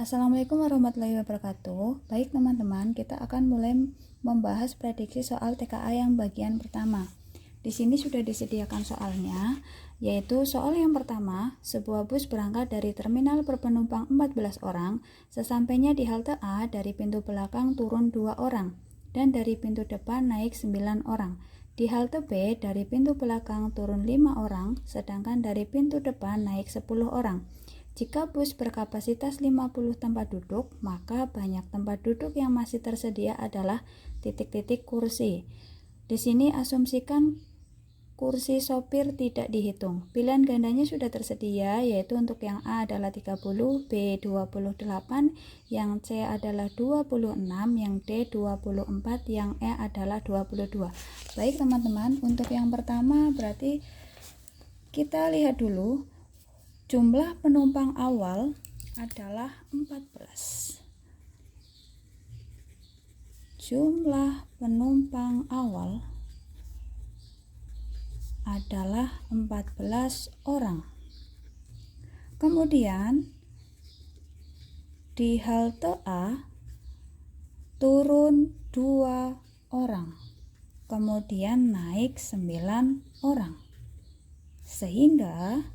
Assalamualaikum warahmatullahi wabarakatuh. Baik teman-teman, kita akan mulai membahas prediksi soal TKA yang bagian pertama. Di sini sudah disediakan soalnya, yaitu soal yang pertama, sebuah bus berangkat dari terminal berpenumpang 14 orang, sesampainya di halte A dari pintu belakang turun 2 orang, dan dari pintu depan naik 9 orang. Di halte B dari pintu belakang turun 5 orang, sedangkan dari pintu depan naik 10 orang. Jika bus berkapasitas 50 tempat duduk, maka banyak tempat duduk yang masih tersedia adalah titik-titik kursi. Di sini asumsikan kursi sopir tidak dihitung. Pilihan gandanya sudah tersedia, yaitu untuk yang A adalah 30, B 28, yang C adalah 26, yang D 24, yang E adalah 22. Baik teman-teman, untuk yang pertama berarti kita lihat dulu. Jumlah penumpang awal adalah 14. Jumlah penumpang awal adalah 14 orang. Kemudian di halte A turun 2 orang. Kemudian naik 9 orang. Sehingga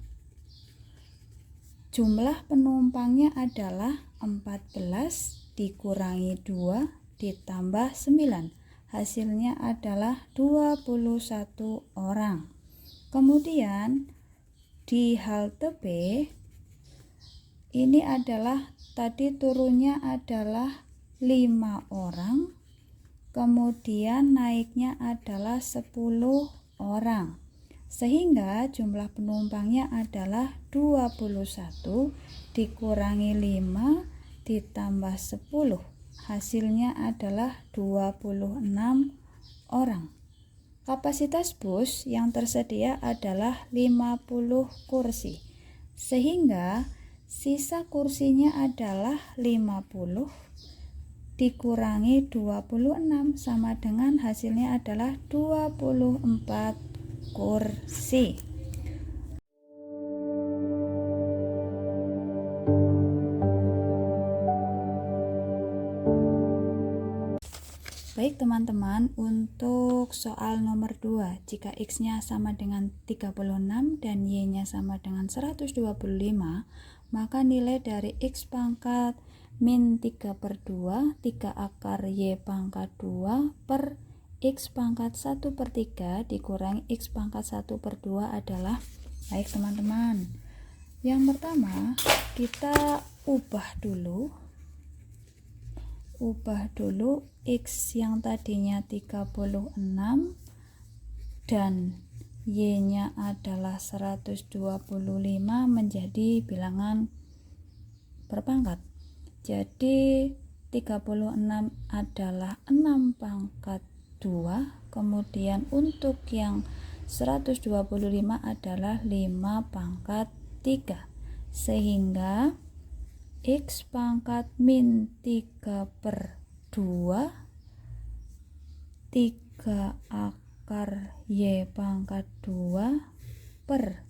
jumlah penumpangnya adalah 14 dikurangi 2 ditambah 9. Hasilnya adalah 21 orang. Kemudian di halte B ini adalah tadi turunnya adalah 5 orang. Kemudian naiknya adalah 10 orang. Sehingga jumlah penumpangnya adalah 21 dikurangi 5 ditambah 10. Hasilnya adalah 26 orang. Kapasitas bus yang tersedia adalah 50 kursi. Sehingga sisa kursinya adalah 50 dikurangi 26 sama dengan hasilnya adalah 24 kursi. Baik teman-teman, untuk soal nomor 2, jika X-nya sama dengan 36 dan Y-nya sama dengan 125, maka nilai dari X pangkat min 3/2, 3 akar Y pangkat 2 per X pangkat 1/3 dikurangi X pangkat 1/2 adalah. Baik teman-teman, yang pertama kita ubah dulu X yang tadinya 36 dan Y-nya adalah 125 menjadi bilangan berpangkat. Jadi 36 adalah 6 pangkat 2, kemudian untuk yang 125 adalah 5 pangkat 3, sehingga X pangkat min 3/2 3 akar Y pangkat 2 per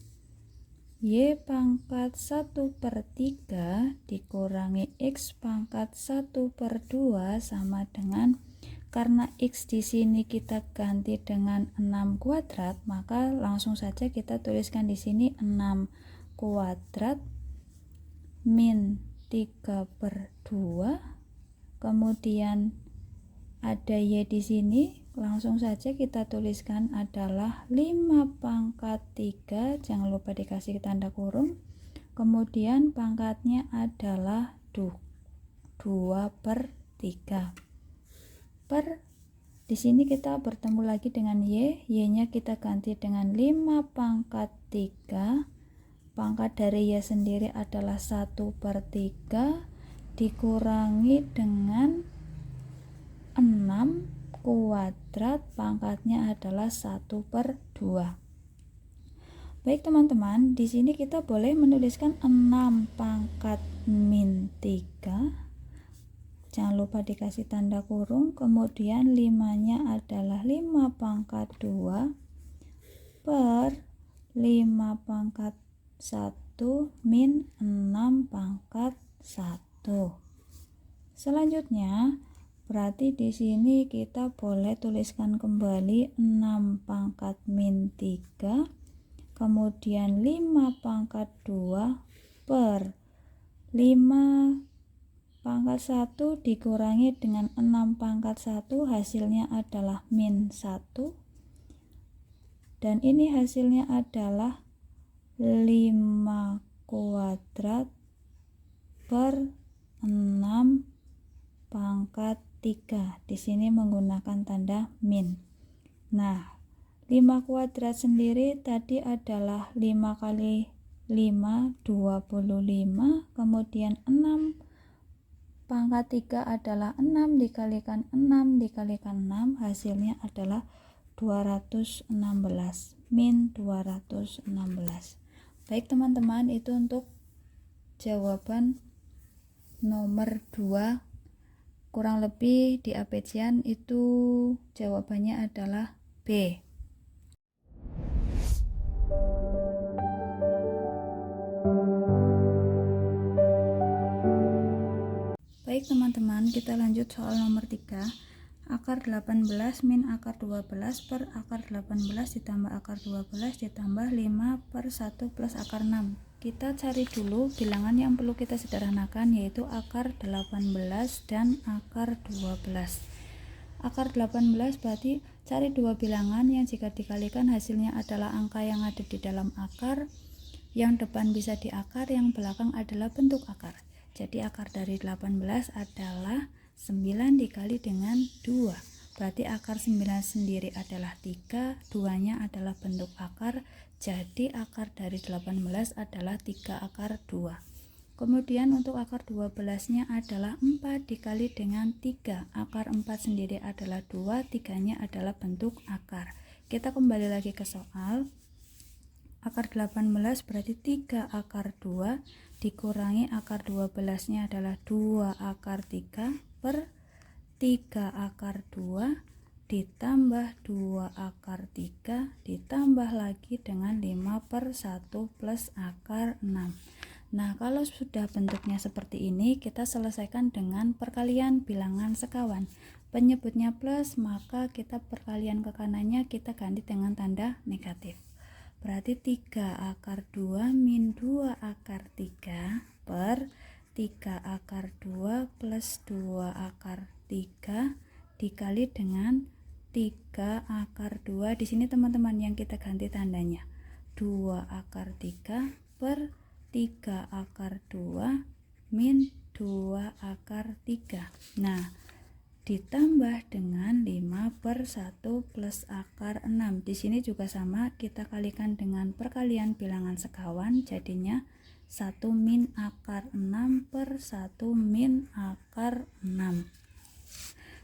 Y pangkat 1/3 dikurangi X pangkat 1/2 sama dengan, karena X di sini kita ganti dengan 6 kuadrat, maka langsung saja kita tuliskan di sini 6 kuadrat min 3/2, kemudian ada Y di sini, langsung saja kita tuliskan adalah 5 pangkat 3, jangan lupa dikasih tanda kurung, kemudian pangkatnya adalah 2/3 per, di sini kita bertemu lagi dengan Y-nya kita ganti dengan 5 pangkat 3, pangkat dari Y sendiri adalah 1/3 dikurangi dengan 6 kuadrat, pangkatnya adalah 1/2. Baik teman-teman, di sini kita boleh menuliskan 6 pangkat min 3, jangan lupa dikasih tanda kurung, kemudian 5-nya adalah 5 pangkat 2 per 5 pangkat 1 min 6 pangkat 1. Tuh. Selanjutnya, berarti di sini kita boleh tuliskan kembali 6 pangkat min 3, kemudian 5 pangkat 2 per 5 pangkat 1 dikurangi dengan 6 pangkat 1, hasilnya adalah min 1. Dan ini hasilnya adalah 5 kuadrat per 6 pangkat 3. Di sini menggunakan tanda min. Nah, 5 kuadrat sendiri tadi adalah 5 kali 5, 25. Kemudian 6 pangkat 3 adalah 6 dikalikan 6 dikalikan 6. Hasilnya adalah 216. Min 216. Baik teman-teman, itu untuk jawaban nomor 2. Kurang lebih di abjad itu jawabannya adalah B. Baik teman-teman, kita lanjut soal nomor 3. Akar 18 min akar 12 per akar 18 ditambah akar 12 ditambah 5 per 1 plus akar 6. Kita cari dulu bilangan yang perlu kita sederhanakan, yaitu akar 18 dan akar 12. Akar 18 berarti cari dua bilangan yang jika dikalikan hasilnya adalah angka yang ada di dalam akar, yang depan bisa diakar, yang belakang adalah bentuk akar. Jadi akar dari 18 adalah 9 dikali dengan 2. Berarti akar 9 sendiri adalah 3, 2-nya adalah bentuk akar. Jadi akar dari 18 adalah 3 akar 2. Kemudian untuk akar 12-nya adalah 4 dikali dengan 3. Akar 4 sendiri adalah 2, 3-nya adalah bentuk akar. Kita kembali lagi ke soal. Akar 18 berarti 3 akar 2 dikurangi akar 12-nya adalah 2 akar 3 per 3 akar 2 ditambah 2 akar 3 ditambah lagi dengan 5 per 1 plus akar 6. Nah, kalau sudah bentuknya seperti ini, kita selesaikan dengan perkalian bilangan sekawan. Penyebutnya plus, maka kita perkalian ke kanannya kita ganti dengan tanda negatif. Berarti 3 akar 2 min 2 akar 3 per 3 akar 2 plus 2 akar 3 dikali dengan 3 akar 2. Di sini teman-teman yang kita ganti tandanya. 2 akar 3 per 3 akar 2 min 2 akar 3. Nah, ditambah dengan 5 per 1 plus akar 6. Di sini juga sama, kita kalikan dengan perkalian bilangan sekawan, jadinya 1 min akar 6 per 1 min akar 6.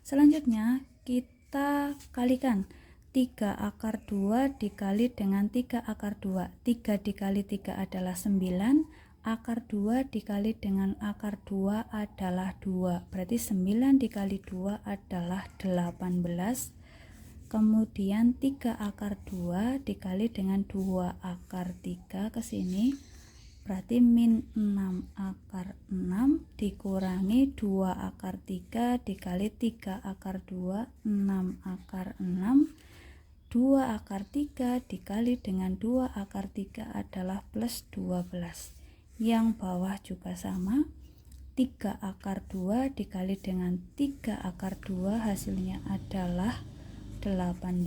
Selanjutnya kita kalikan 3 akar 2 dikali dengan 3 akar 2. 3 dikali 3 adalah 9. Akar 2 dikali dengan akar 2 adalah 2. Berarti 9 dikali 2 adalah 18. Kemudian 3 akar 2 dikali dengan 2 akar 3 ke sini. Berarti min 6 akar 6 dikurangi 2 akar 3 dikali 3 akar 2, 6 akar 6. 2 akar 3 dikali dengan 2 akar 3 adalah plus 12. Yang bawah juga sama, 3 akar 2 dikali dengan 3 akar 2 hasilnya adalah 18.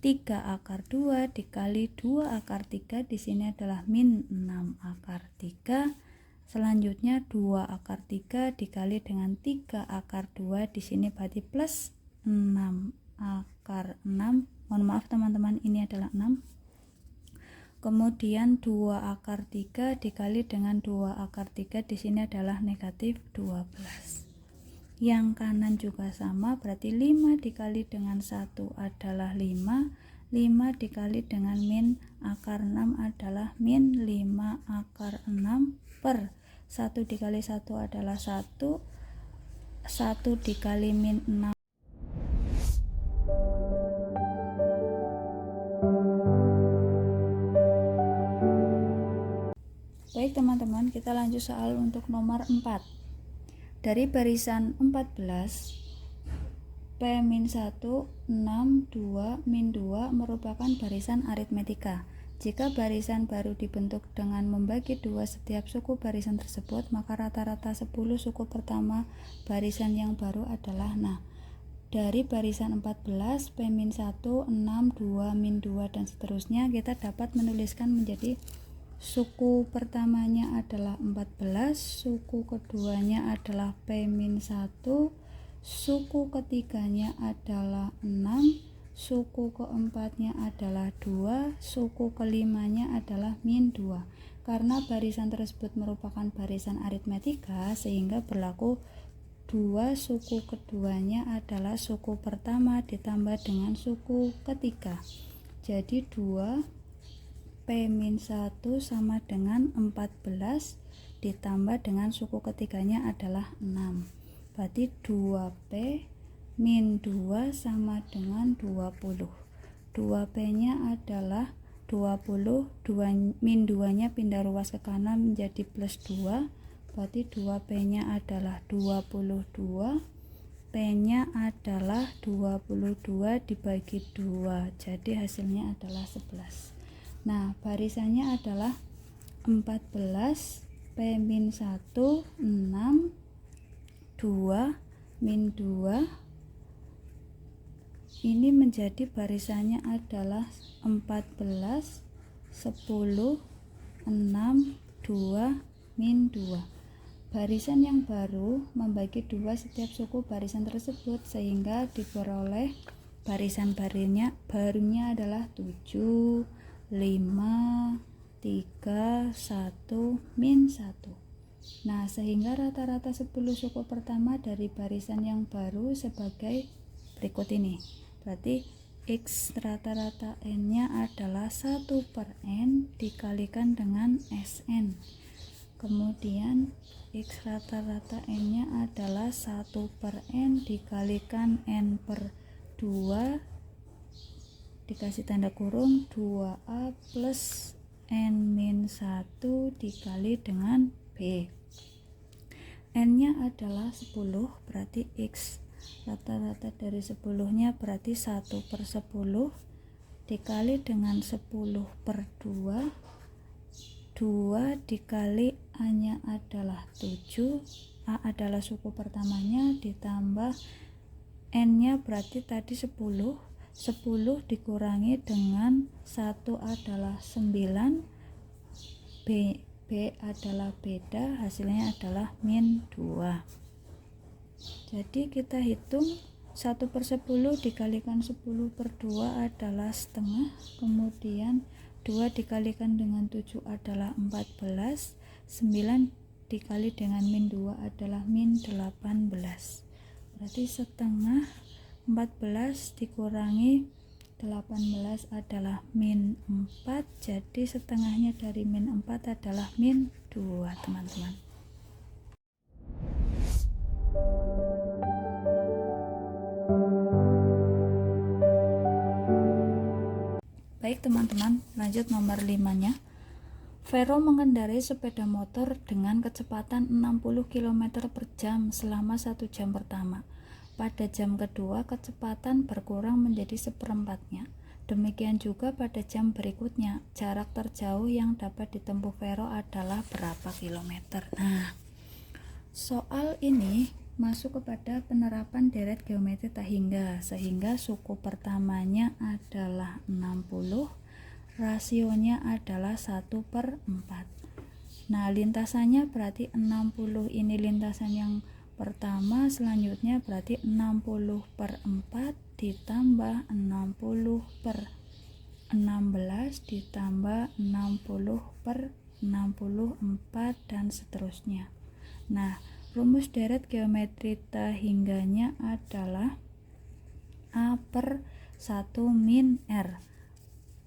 3 akar 2 dikali 2 akar 3 di sini adalah min 6 akar 3. Selanjutnya 2 akar 3 dikali dengan 3 akar 2 di sini berarti plus 6 akar 6. Mohon maaf teman-teman, ini adalah 6. Kemudian 2 akar 3 dikali dengan 2 akar 3 di sini adalah negatif 12. Yang kanan juga sama, berarti 5 dikali dengan 1 adalah 5. 5 dikali dengan min akar 6 adalah min 5 akar 6 per 1 dikali 1 adalah 1. 1 dikali min 6. Baik teman-teman, kita lanjut soal untuk nomor 4. Dari barisan 14, P-1, 6, 2, min 2 merupakan barisan aritmetika. Jika barisan baru dibentuk dengan membagi 2 setiap suku barisan tersebut, maka rata-rata 10 suku pertama barisan yang baru adalah dari barisan 14, P-1, 6, 2, min 2 dan seterusnya, kita dapat menuliskan menjadi suku pertamanya adalah 14, suku keduanya adalah P-1, suku ketiganya adalah 6, suku keempatnya adalah 2, suku kelimanya adalah min 2. Karena barisan tersebut merupakan barisan aritmetika, sehingga berlaku 2 suku keduanya adalah suku pertama ditambah dengan suku ketiga. Jadi 2 P-1 sama dengan 14 ditambah dengan suku ketiganya adalah 6. Berarti 2P min 2 sama dengan 20. 2P-nya adalah 20, 2 min 2-nya pindah ruas ke kanan menjadi plus 2. Berarti 2P-nya adalah 22. P-nya adalah 22 dibagi 2. Jadi hasilnya adalah 11. Nah, barisannya adalah 14, P-1, 6, 2, min 2. Ini menjadi barisannya adalah 14, 10, 6, 2, min 2. Barisan yang baru membagi 2 setiap suku barisan tersebut, sehingga diperoleh barisan barunya adalah 7, 5, 3, 1, min 1. Nah, sehingga rata-rata 10 suku pertama dari barisan yang baru sebagai berikut ini. Berarti X rata-rata N-nya adalah 1/N dikalikan dengan Sn. Kemudian X rata-rata N-nya adalah 1/N dikalikan N/2 dikasih tanda kurung 2A plus N-1 dikali dengan B. N-nya adalah 10, berarti X rata-rata dari 10-nya berarti 1/10 dikali dengan 10/2. 2 dikali A-nya adalah 7, A adalah suku pertamanya, ditambah N-nya berarti tadi 10 dikurangi dengan 1 adalah 9, B adalah beda, hasilnya adalah min 2. Jadi kita hitung 1/10 dikalikan 10/2 adalah setengah, kemudian 2 dikalikan dengan 7 adalah 14, 9 dikali dengan min 2 adalah min 18. Berarti setengah 14 dikurangi 18 adalah min 4, jadi setengahnya dari min 4 adalah min 2, teman-teman. Baik teman-teman, lanjut nomor 5-nya. Vero mengendarai sepeda motor dengan kecepatan 60 km per jam selama 1 jam pertama. Pada jam kedua, kecepatan berkurang menjadi seperempatnya. Demikian juga pada jam berikutnya. Jarak terjauh yang dapat ditempuh Vero adalah berapa kilometer? Nah, soal ini masuk kepada penerapan deret geometri tak hingga, sehingga suku pertamanya adalah 60, rasionya adalah 1/4. Nah, lintasannya berarti 60, ini lintasan yang pertama, selanjutnya berarti 60/4 ditambah 60/16 ditambah 60/64 dan seterusnya. Nah, rumus deret geometri tak hingganya adalah A/1 min R.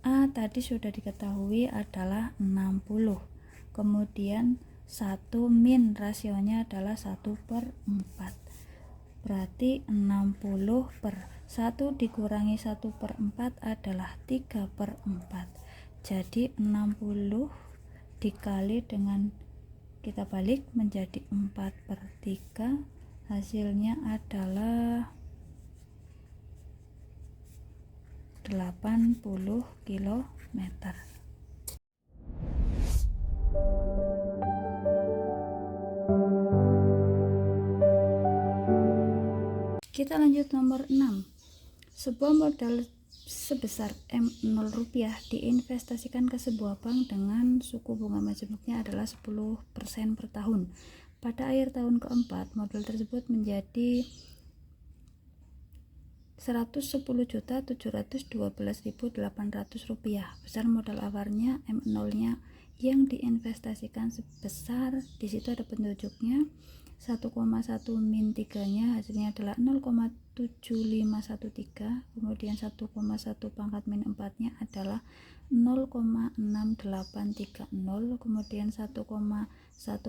A tadi sudah diketahui adalah 60. Kemudian 1 min rasionya adalah 1/4. Berarti 60/1 dikurangi 1/4 adalah 3/4. Jadi 60 dikali dengan kita balik menjadi 4/3, hasilnya adalah 80 km. Kita lanjut nomor 6. Sebuah modal sebesar M0 rupiah diinvestasikan ke sebuah bank dengan suku bunga majemuknya adalah 10% per tahun. Pada akhir tahun keempat, modal tersebut menjadi 110.712.800 rupiah. Besar modal awalnya M0-nya yang diinvestasikan sebesar, di situ ada petunjuknya 1,1 min 3-nya hasilnya adalah 0,7513, kemudian 1,1 pangkat min 4-nya adalah 0,6830, kemudian 1,1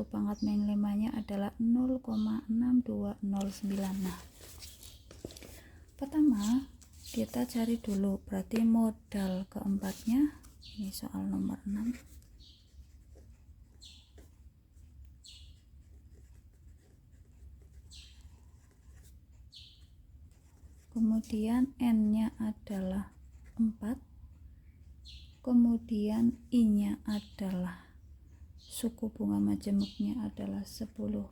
pangkat min 5-nya adalah 0,6209. Nah, pertama kita cari dulu berarti modal keempatnya, ini soal nomor 6. Kemudian N-nya adalah 4, kemudian I-nya adalah suku bunga majemuknya adalah 10%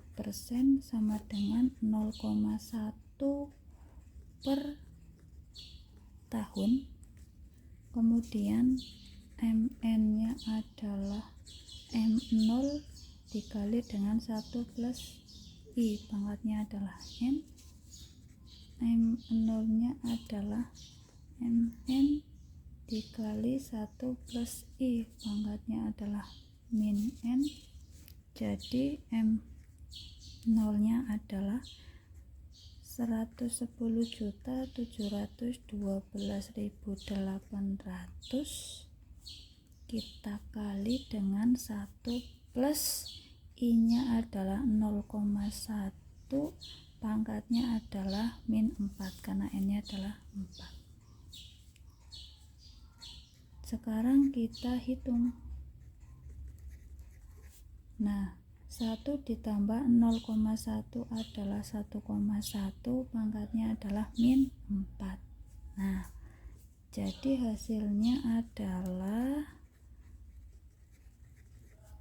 sama dengan 0,1 per tahun, kemudian MN-nya adalah M0 dikali dengan 1 plus I, pangkatnya adalah N, M0-nya adalah MN dikali 1 plus I, pangkatnya adalah min N, jadi M0-nya adalah 110.712.800 kita kali dengan 1 plus I-nya adalah 0,1, pangkatnya adalah min 4 karena N-nya adalah 4. Sekarang kita hitung. Nah, 1 ditambah 0,1 adalah 1,1, pangkatnya adalah min 4. Nah, jadi hasilnya adalah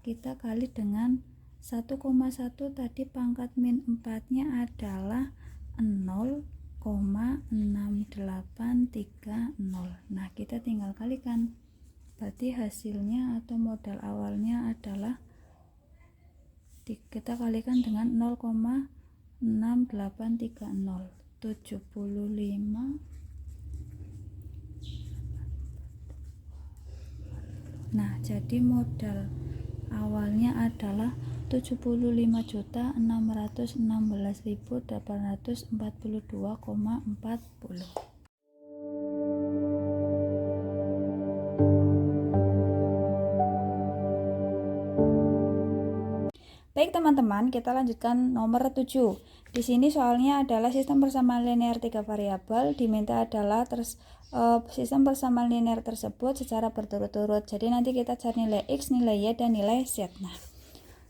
kita kali dengan 1,1 tadi, pangkat min 4-nya adalah 0,6830. Nah, kita tinggal kalikan. Berarti hasilnya atau modal awalnya adalah, kita kalikan dengan 0,6830, 75. Nah, jadi modal awalnya adalah 75.616.842,40. Baik teman-teman, kita lanjutkan nomor 7. Di sini soalnya adalah sistem persamaan linear 3 variabel, diminta adalah sistem persamaan linear tersebut secara berturut-turut. Jadi nanti kita cari nilai X, nilai Y, dan nilai Z. Nah,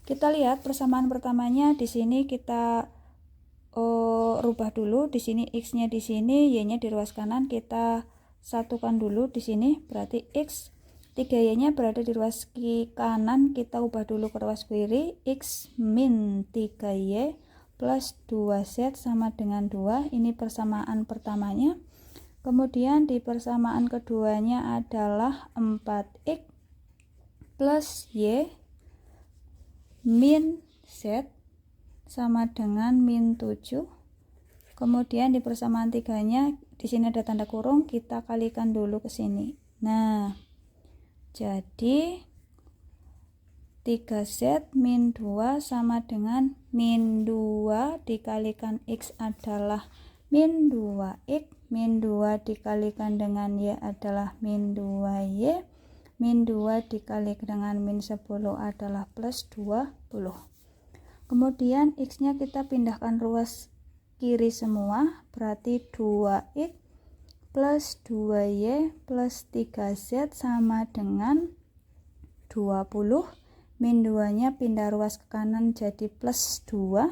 kita lihat persamaan pertamanya di sini kita rubah dulu. Di sini X-nya di sini, Y-nya di ruas kanan kita satukan dulu di sini. Berarti X 3Y-nya berada di ruas kanan, kita ubah dulu ke ruas kiri. X min 3Y plus 2Z sama dengan 2. Ini persamaan pertamanya. Kemudian di persamaan keduanya adalah 4X plus Y min Z sama dengan min 7. Kemudian di persamaan tiganya, di sini ada tanda kurung, kita kalikan dulu ke sini. Nah, jadi 3Z min 2 sama dengan min 2 dikalikan X adalah min 2X, min 2 dikalikan dengan Y adalah min 2Y, min 2 dikali dengan min 10 adalah plus 20. Kemudian X-nya kita pindahkan ruas kiri semua, berarti 2X plus 2Y plus 3Z sama dengan 20 min 2 nya pindah ruas ke kanan jadi plus 2,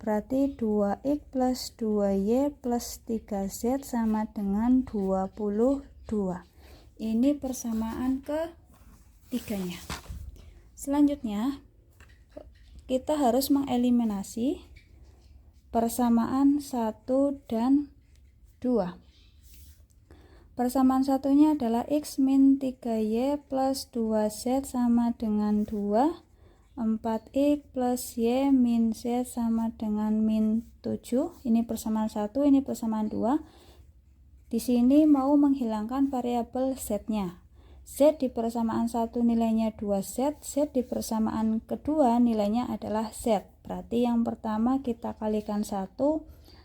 berarti 2x plus 2y plus 3z sama dengan 22. Ini persamaan ketiganya. Selanjutnya kita harus mengeliminasi persamaan 1 dan 2. Persamaan satunya adalah x min 3y plus 2z sama dengan 2, 4x plus y min z sama dengan min 7. Ini persamaan 1, ini persamaan 2. Di sini mau menghilangkan variabel z-nya. Z di persamaan 1 nilainya 2z, Z di persamaan kedua nilainya adalah z. Berarti yang pertama kita kalikan 1,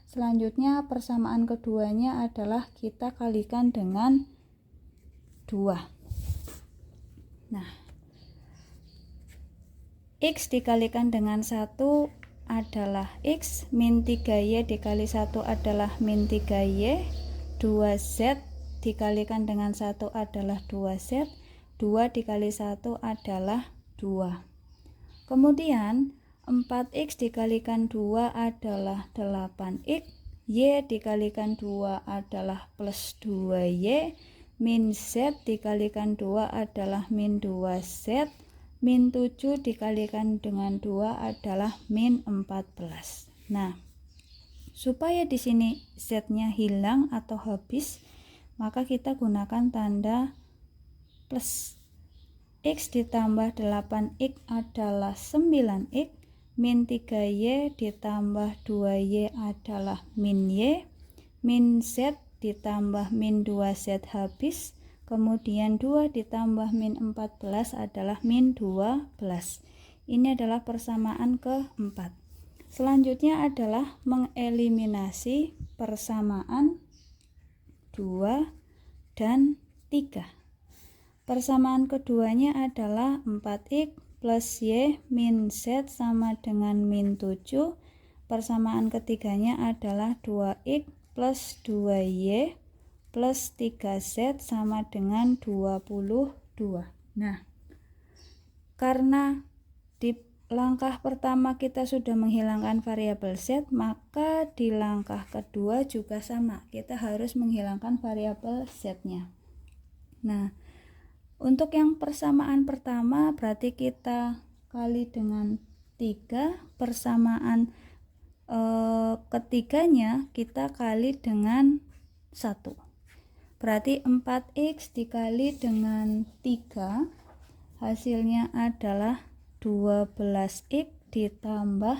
selanjutnya persamaan keduanya adalah kita kalikan dengan 2. Nah, x dikalikan dengan 1 adalah x, min 3y dikali 1 adalah min 3y, 2z dikalikan dengan 1 adalah 2z, 2 dikali 1 adalah 2. Kemudian 4x dikalikan 2 adalah 8x, y dikalikan 2 adalah plus 2y, min z dikalikan 2 adalah min 2z, min 7 dikalikan dengan 2 adalah min 14. Nah, supaya di sini z-nya hilang atau habis, maka kita gunakan tanda plus. X ditambah 8x adalah 9x, min 3y ditambah 2y adalah min y, min z ditambah min 2z habis, kemudian 2 ditambah min 14 adalah min 12. Ini adalah persamaan keempat. Selanjutnya adalah mengeliminasi persamaan 2 dan 3. Persamaan keduanya adalah 4x plus y min z sama dengan min 7. Persamaan ketiganya adalah 2x plus 2y plus 3z sama dengan 22. Nah, karena di langkah pertama kita sudah menghilangkan variabel z, maka di langkah kedua juga sama, kita harus menghilangkan variabel z-nya. Nah, untuk yang persamaan pertama berarti kita kali dengan 3, persamaan ketiganya kita kali dengan 1. Berarti 4x dikali dengan 3 hasilnya adalah 12x ditambah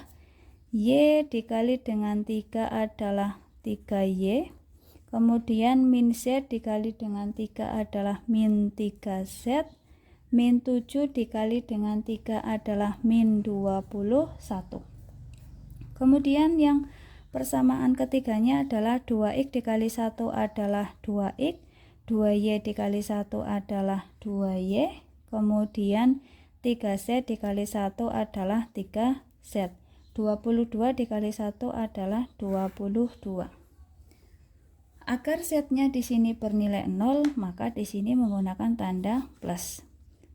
y dikali dengan 3 adalah 3y, kemudian min z dikali dengan 3 adalah min 3z, min 7 dikali dengan 3 adalah min 21. Kemudian yang persamaan ketiganya adalah 2x dikali 1 adalah 2x, 2y dikali 1 adalah 2y, kemudian 3z dikali 1 adalah 3z. 22 dikali 1 adalah 22. Agar z-nya di sini bernilai 0, maka di sini menggunakan tanda plus.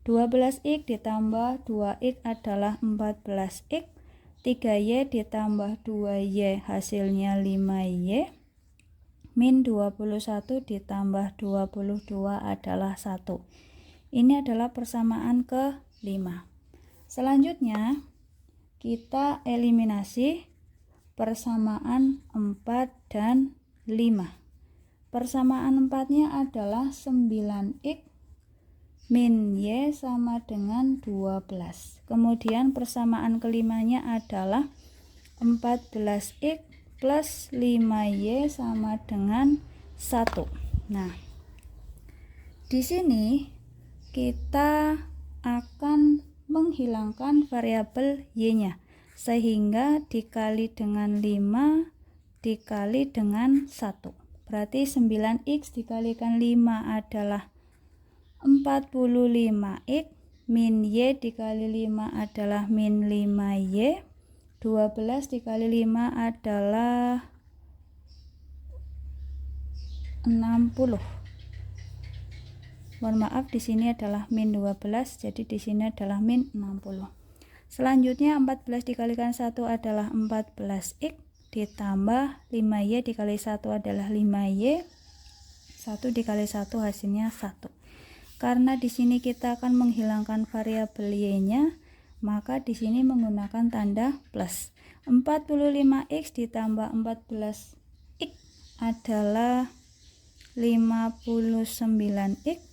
12x ditambah 2x adalah 14x, 3y ditambah 2y hasilnya 5y, min 21 ditambah 22 adalah 1. Ini adalah persamaan ke-5. Selanjutnya kita eliminasi persamaan 4 dan 5. Persamaan 4-nya adalah 9x min y sama dengan 12. Kemudian persamaan kelimanya adalah 14x plus 5y sama dengan 1. Nah, di sini kita akan menghilangkan variabel y-nya, sehingga dikali dengan 5 dikali dengan 1. Berarti 9x dikalikan 5 adalah 45x, min y dikali 5 adalah min 5y, 12 dikali 5 adalah 60. Mohon maaf, di sini adalah min 12, jadi di sini adalah min 60. Selanjutnya 14 dikalikan 1 adalah 14x ditambah 5y dikali 1 adalah 5y. 1 dikali 1 hasilnya 1. Karena di sini kita akan menghilangkan variabel y-nya, maka di sini menggunakan tanda plus. 45x ditambah 14x adalah 59x.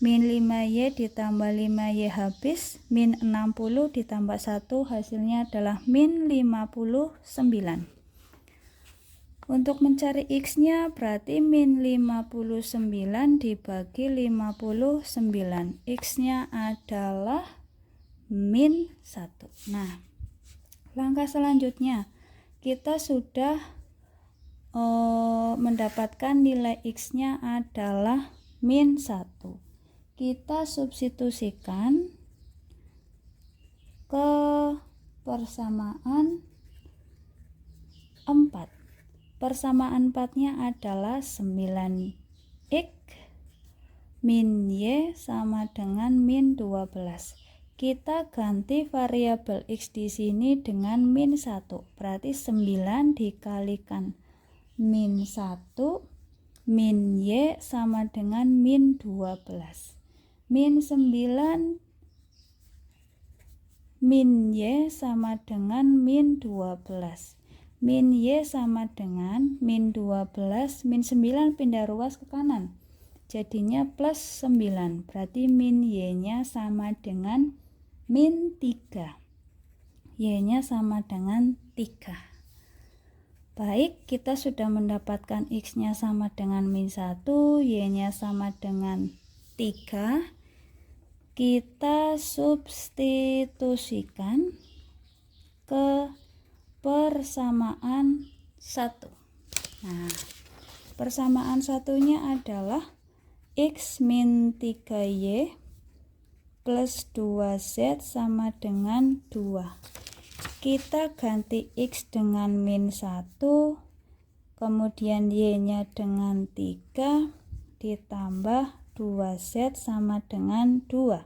Min 5y ditambah 5y habis, min 60 ditambah 1 hasilnya adalah min 59. Untuk mencari x nya berarti min 59 dibagi 59, x nya adalah min 1. Nah, langkah selanjutnya kita sudah mendapatkan nilai x nya adalah min 1. Kita substitusikan ke persamaan 4. Persamaan 4-nya adalah 9x min y sama dengan min 12. Kita ganti variabel x di sini dengan min 1. Berarti 9 dikalikan min 1 min y sama dengan min 12. Min 9 min y sama dengan min 12. Min y sama dengan min 12, min 9 pindah ruas ke kanan. Jadinya plus 9. Berarti min y-nya sama dengan min 3. Y-nya sama dengan 3. Baik, kita sudah mendapatkan x-nya sama dengan min 1, y-nya sama dengan 3. Kita substitusikan ke persamaan 1. Nah, persamaan satunya adalah x min 3y plus 2z sama dengan 2. Kita ganti x dengan min 1, kemudian y-nya dengan 3, ditambah 2z sama dengan 2.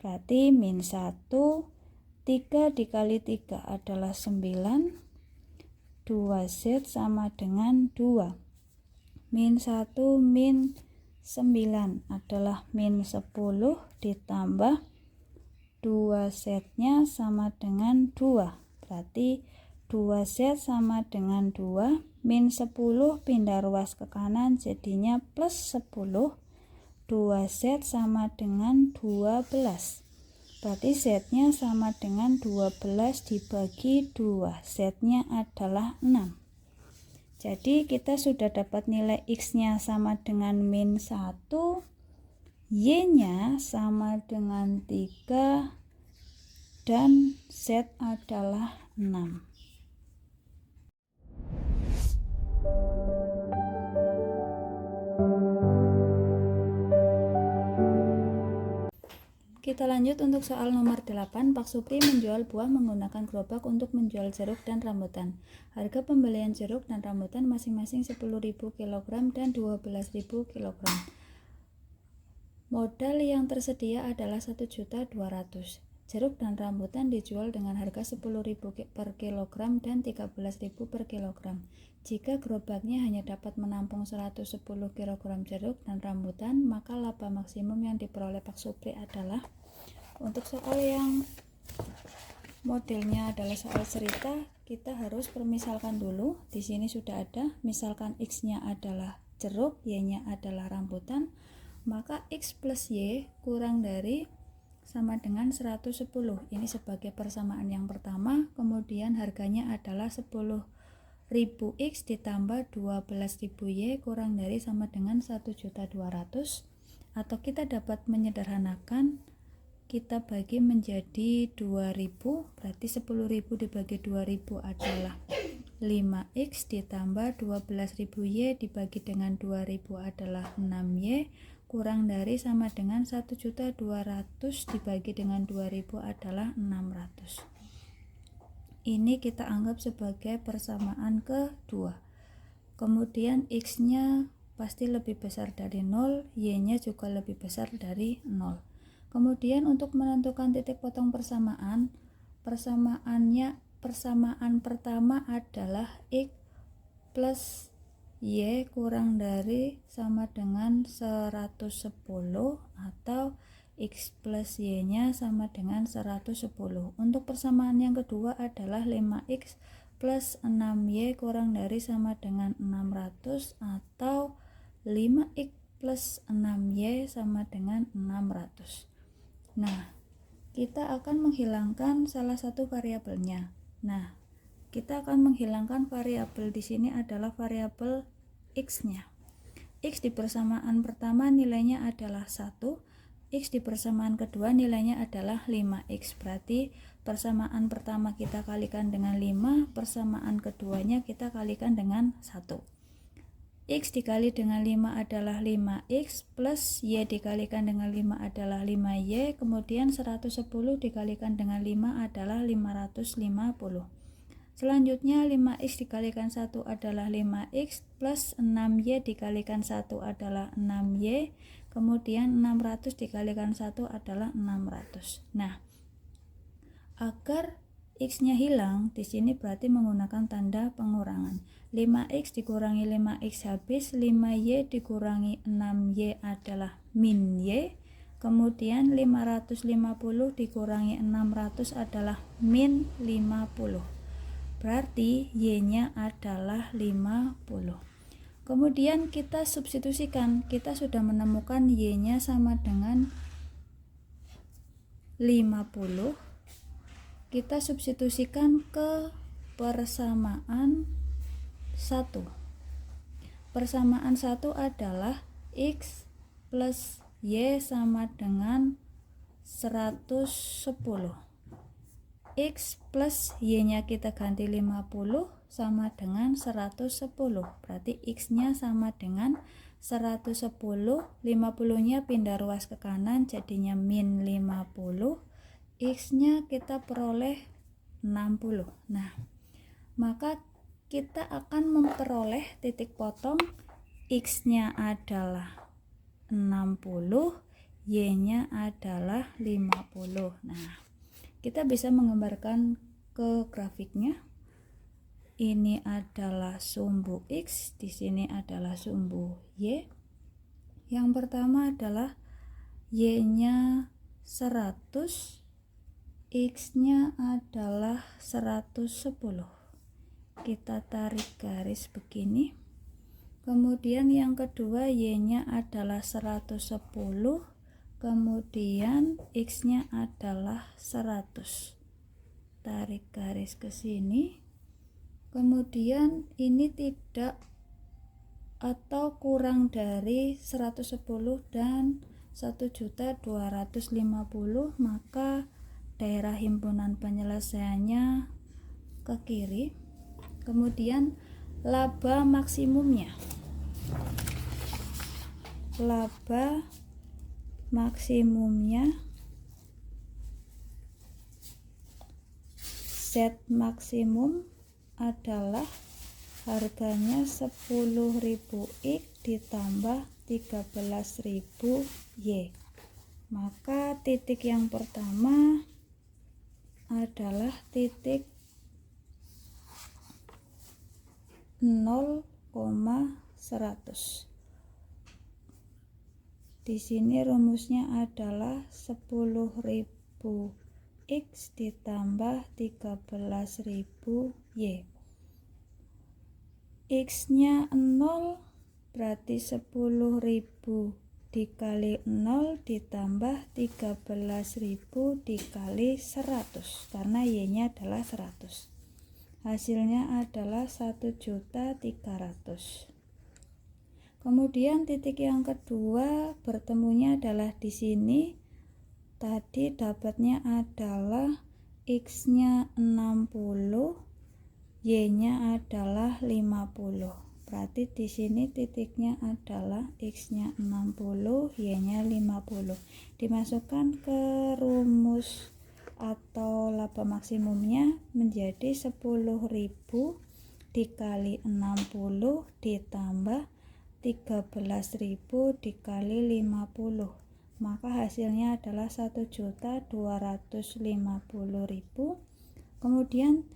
Berarti min 1, 3 dikali 3 adalah 9, 2z sama dengan 2. Min 1 min 9 adalah min 10 ditambah 2z-nya sama dengan 2. Berarti 2z sama dengan 2. Min 10 pindah ruas ke kanan jadinya plus 10. 2z sama dengan 12. Berarti z-nya sama dengan 12 dibagi 2. Z-nya adalah 6. Jadi kita sudah dapat nilai x-nya sama dengan min 1, y-nya sama dengan 3, dan z adalah 6. Kita lanjut untuk soal nomor 8. Pak Supri menjual buah menggunakan gerobak untuk menjual jeruk dan rambutan. Harga pembelian jeruk dan rambutan masing-masing 10.000 kg dan 12.000 kg. Modal yang tersedia adalah 1.200.000. Jeruk dan rambutan dijual dengan harga 10.000 per kilogram dan 13.000 per kilogram. Jika gerobaknya hanya dapat menampung 110 kg jeruk dan rambutan, maka laba maksimum yang diperoleh Pak Supri adalah, untuk soal yang modelnya adalah soal cerita, kita harus permisalkan dulu. Di sini sudah ada, misalkan x-nya adalah jeruk, y-nya adalah rambutan, maka x plus y kurang dari sama dengan 110. Ini sebagai persamaan yang pertama. Kemudian harganya adalah 10.000 x ditambah 12.000 y kurang dari sama dengan 1.200.000. Atau kita dapat menyederhanakan, kita bagi menjadi 2.000. Berarti 10.000 dibagi 2.000 adalah 5x ditambah 12.000 y dibagi dengan 2.000 adalah 6y kurang dari sama dengan 1.200.000 dibagi dengan 2.000 adalah 600. Ini kita anggap sebagai persamaan kedua. Kemudian x-nya pasti lebih besar dari 0, y-nya juga lebih besar dari 0. Kemudian untuk menentukan titik potong persamaan, persamaan pertama adalah x plus y kurang dari sama dengan 110 atau x plus y-nya sama dengan 110. Untuk persamaan yang kedua adalah 5x plus 6y kurang dari sama dengan 600 atau 5x plus 6y sama dengan 600. Nah, kita akan menghilangkan salah satu variabelnya. Nah, kita akan menghilangkan variabel di sini adalah variabel x-nya. X di persamaan pertama nilainya adalah 1, X di persamaan kedua nilainya adalah 5x. Berarti persamaan pertama kita kalikan dengan 5, persamaan keduanya kita kalikan dengan 1. X dikali dengan 5 adalah 5x plus Y dikalikan dengan 5 adalah 5Y, kemudian 110 dikalikan dengan 5 adalah 550. Selanjutnya 5x dikalikan 1 adalah 5x plus 6y dikalikan 1 adalah 6y, kemudian 600 dikalikan 1 adalah 600. Nah, agar x-nya hilang, di sini berarti menggunakan tanda pengurangan. 5x dikurangi 5x habis, 5y dikurangi 6y adalah min y, kemudian 550 dikurangi 600 adalah min 50. Berarti y-nya adalah 50. Kemudian kita substitusikan, kita sudah menemukan y-nya sama dengan 50. Kita substitusikan ke persamaan 1. Persamaan 1 adalah x plus y sama dengan 110. X plus y-nya kita ganti 50 sama dengan 110. Berarti x-nya sama dengan 110. 50-nya pindah ruas ke kanan jadinya min 50. X-nya kita peroleh 60. Nah, maka kita akan memperoleh titik potong x-nya adalah 60, y-nya adalah 50. Nah, kita bisa menggambarkan ke grafiknya. Ini adalah sumbu x, di sini adalah sumbu y. Yang pertama adalah y-nya 100, x-nya adalah 110. Kita tarik garis begini. Kemudian yang kedua y-nya adalah 110. Kemudian x-nya adalah 100. Tarik garis ke sini. Kemudian ini tidak atau kurang dari 110 dan 1.250, maka daerah himpunan penyelesaiannya ke kiri. Kemudian laba maksimumnya. Laba maksimumnya Z maksimum adalah harganya 10.000 X ditambah 13.000 Y. Maka titik yang pertama adalah titik 0,100. Di sini rumusnya adalah 10.000 X ditambah 13.000 Y. X-nya 0, berarti 10.000 dikali 0 ditambah 13.000 dikali 100, karena Y-nya adalah 100. Hasilnya adalah 1.300.000. Kemudian titik yang kedua bertemunya adalah di sini. Tadi dapatnya adalah X-nya 60, Y-nya adalah 50. Berarti di sini titiknya adalah X-nya 60, Y-nya 50. Dimasukkan ke rumus atau laba maksimumnya menjadi 10.000 dikali 60 ditambah 13.000 dikali 50, maka hasilnya adalah 1.250.000. Kemudian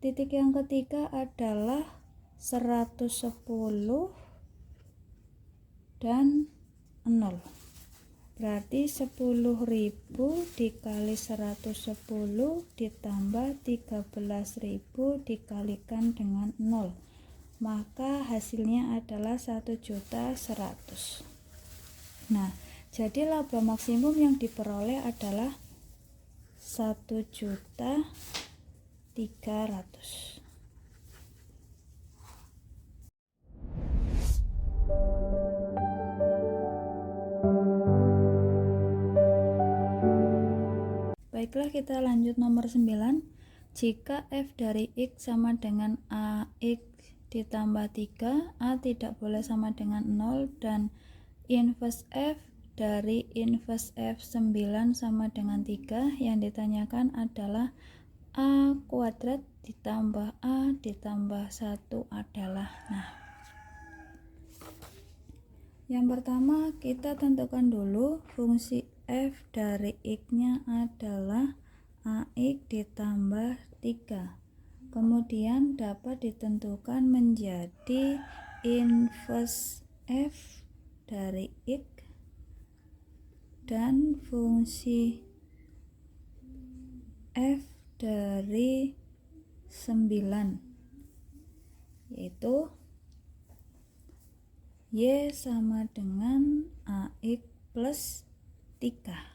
titik yang ketiga adalah 110 dan 0. Berarti 10.000 dikali 110 ditambah 13.000 dikalikan dengan 0, maka hasilnya adalah 1.100.000. Nah, jadi laba maksimum yang diperoleh adalah 1.300.000. Baiklah, kita lanjut nomor 9. Jika f dari x sama dengan ax ditambah 3, a tidak boleh sama dengan 0, dan inverse f dari inverse f9 sama dengan 3, yang ditanyakan adalah a kuadrat ditambah a ditambah 1 adalah. Nah, yang pertama kita tentukan dulu fungsi f dari x-nya adalah ax ditambah 3. Kemudian dapat ditentukan menjadi inverse f dari x dan fungsi f dari 9, yaitu y sama dengan ax plus 3.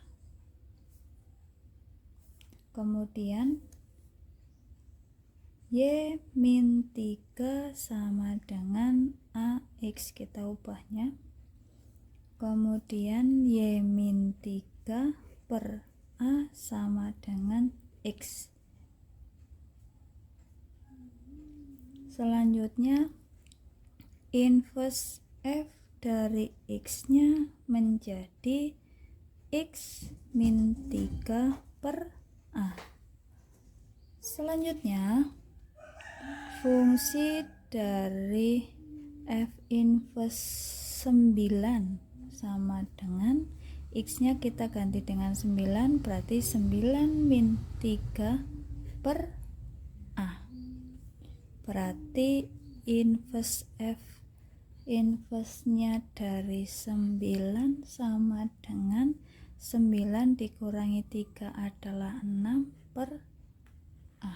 Kemudian y min 3 sama dengan ax, kita ubahnya. Kemudian y min 3 per a sama dengan x. Selanjutnya inverse f dari x-nya menjadi x min 3 per a. Selanjutnya fungsi dari f inverse 9 sama dengan x-nya kita ganti dengan 9, berarti 9 min 3 per a. Berarti inverse f inverse-nya dari 9 sama dengan 9 dikurangi 3 adalah 6 per a.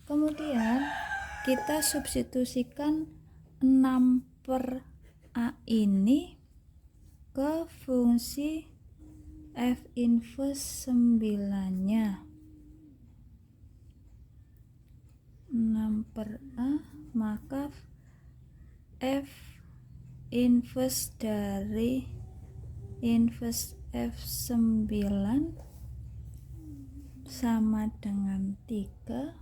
Kemudian kita substitusikan 6 per a ini ke fungsi f inverse 9-nya. 6 per a, maka f inverse dari inverse f9 sama dengan 3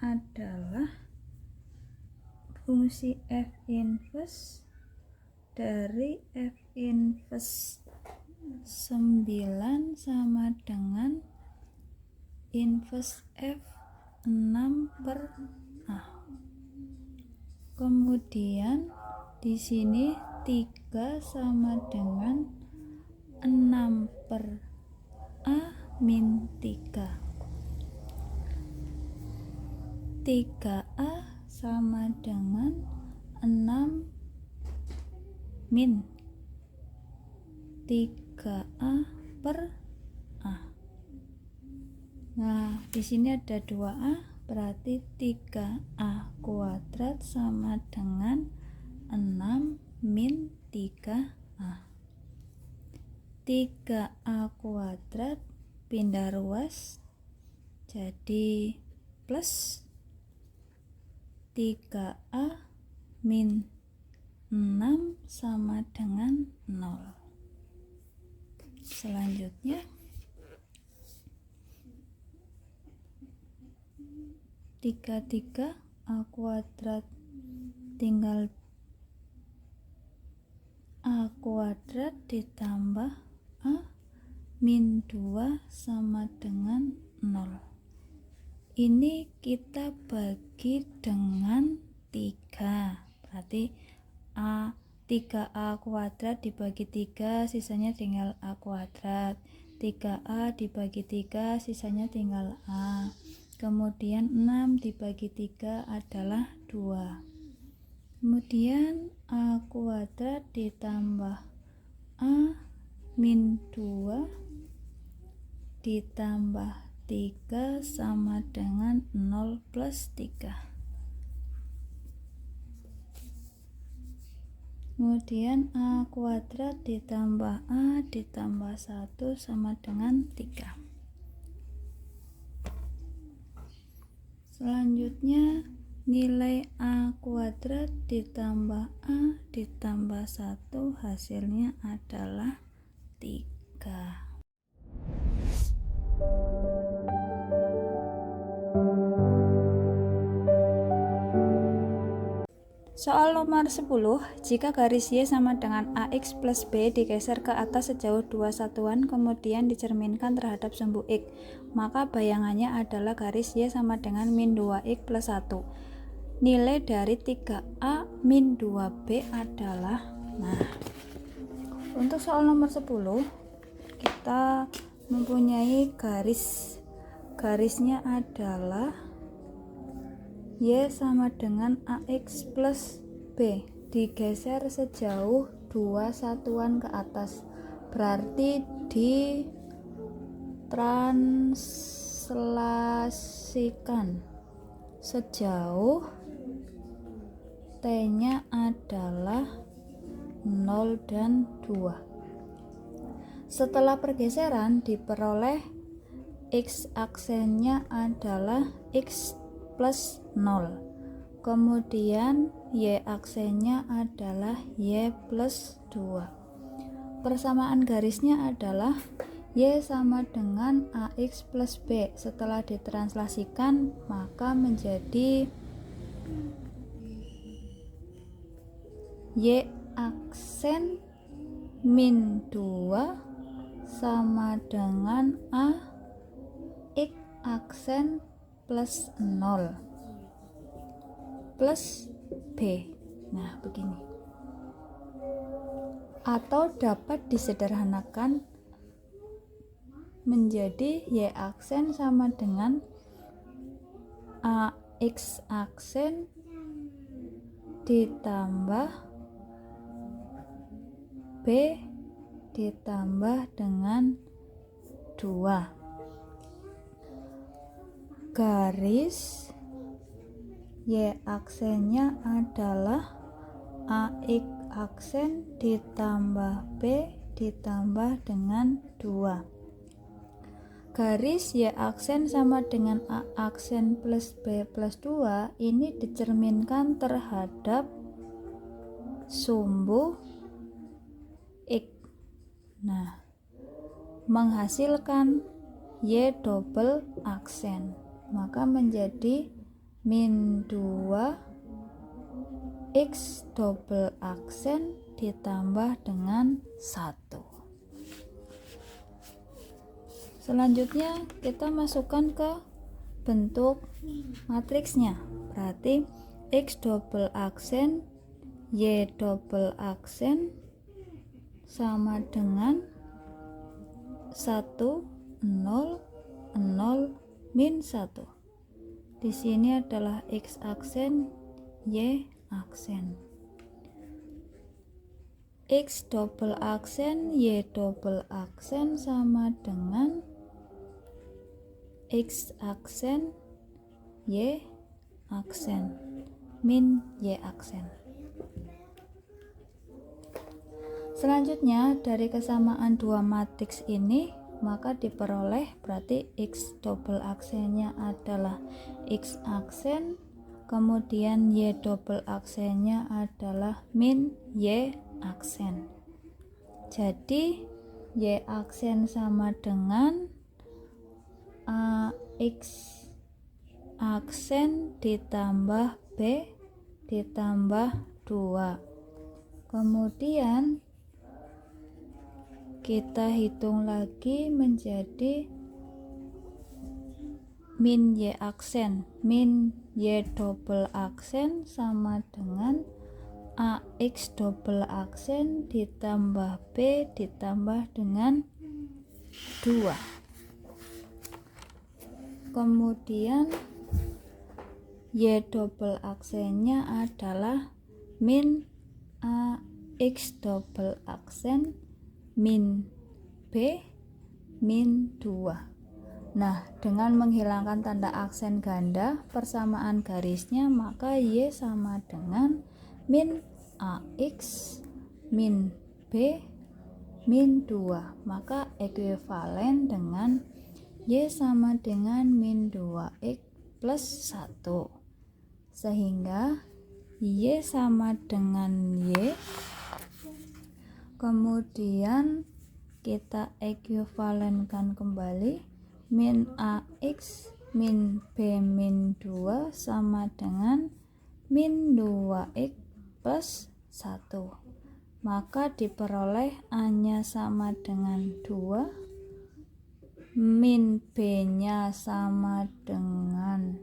adalah fungsi f inverse dari f inverse 9 sama dengan inverse f6 per a. Kemudian di sini 3 sama dengan 6 per a min 3. 3a sama dengan 6 min 3a per a. Nah, di sini ada 2a, berarti 3a kuadrat sama dengan 6 min 3a. 3a kuadrat pindah ruas jadi plus 3a min 6 sama dengan 0. Selanjutnya 3a kuadrat tinggal a kuadrat ditambah a min 2 sama dengan 0. Ini kita bagi dengan 3, berarti A 3A kuadrat dibagi 3 sisanya tinggal A kuadrat. 3A dibagi 3 sisanya tinggal A. Kemudian 6 dibagi 3 adalah 2. Kemudian A kuadrat ditambah A min 2 ditambah 3 sama dengan 0 plus 3. Kemudian A kuadrat ditambah A ditambah 1 sama dengan 3. Selanjutnya nilai A kuadrat ditambah A ditambah 1 hasilnya adalah 3. Soal nomor 10, jika garis Y sama dengan AX plus B digeser ke atas sejauh 2 satuan kemudian dicerminkan terhadap sumbu X, maka bayangannya adalah garis Y sama dengan min 2X plus 1. Nilai dari 3A min 2B adalah, untuk soal nomor 10, kita mempunyai garisnya adalah Y sama dengan AX plus B digeser sejauh 2 satuan ke atas, berarti ditranslasikan sejauh T-nya adalah 0 dan 2. Setelah pergeseran diperoleh X aksennya adalah X plus 0, kemudian Y aksennya adalah Y plus 2. Persamaan garisnya adalah Y sama dengan AX plus B. Setelah ditranslasikan maka menjadi Y aksen min 2 sama dengan A X aksen plus 0 plus B. Nah, begini. Atau dapat disederhanakan menjadi Y aksen sama dengan AX aksen ditambah B ditambah dengan 2. Garis Y aksennya adalah AX aksen ditambah B ditambah dengan 2. Garis Y aksen sama dengan A aksen plus B plus 2 ini dicerminkan terhadap sumbu X. Nah, menghasilkan Y double aksen, maka menjadi min 2 X double aksen ditambah dengan 1. Selanjutnya kita masukkan ke bentuk matriksnya, berarti X double aksen Y double aksen sama dengan 1 0 0 min 1. Di sini adalah X aksen Y aksen. X double aksen Y double aksen sama dengan X aksen Y aksen min Y aksen. Selanjutnya dari kesamaan dua matriks ini maka diperoleh berarti X double aksennya adalah X aksen, kemudian Y double aksennya adalah min Y aksen. Jadi Y aksen sama dengan X aksen ditambah B ditambah 2. Kemudian kita hitung lagi menjadi min Y aksen, min Y double aksen sama dengan AX double aksen ditambah B ditambah dengan 2. Kemudian Y double aksennya adalah min AX double aksen min B min 2. Nah, dengan menghilangkan tanda aksen ganda persamaan garisnya, maka Y sama dengan min AX min B min 2. Maka ekuivalen dengan Y sama dengan min 2X plus 1. Sehingga Y sama dengan Y. Kemudian kita ekuivalenkan kembali, min AX min B min 2 sama dengan min 2X plus 1. Maka diperoleh A-nya sama dengan 2, min B-nya sama dengan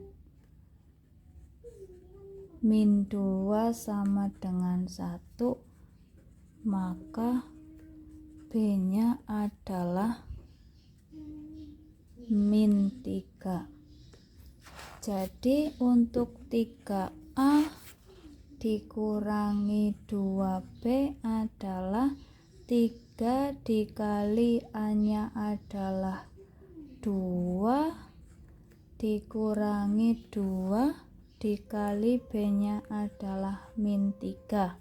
min 2 sama dengan 1, maka B-nya adalah min 3. Jadi untuk 3A dikurangi 2B adalah 3 dikali A-nya adalah 2 dikurangi 2 dikali B-nya adalah min 3.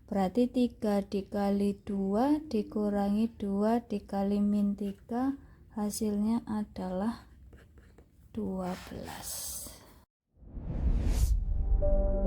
Berarti 3 dikali 2 dikurangi 2 dikali min 3, hasilnya adalah 12.